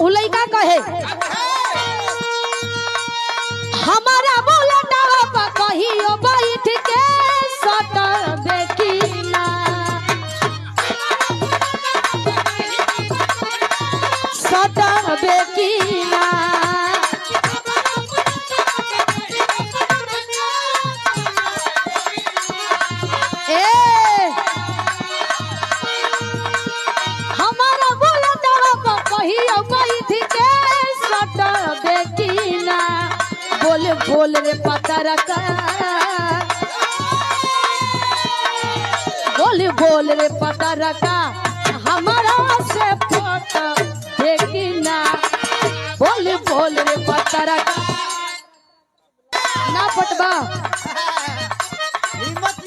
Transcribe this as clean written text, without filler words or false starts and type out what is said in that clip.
उलैका कहे हमारा बोलना कहियो बैठ के सटबे की ना सटबे की ना हमारा बोलना कहियो बैठ के सटबे की ना बोल बोल रे पतरका बोल बोल रे पतरका हमारा से पट देखी ना बोल बोल रे पतरका ना पटबा हिम्मत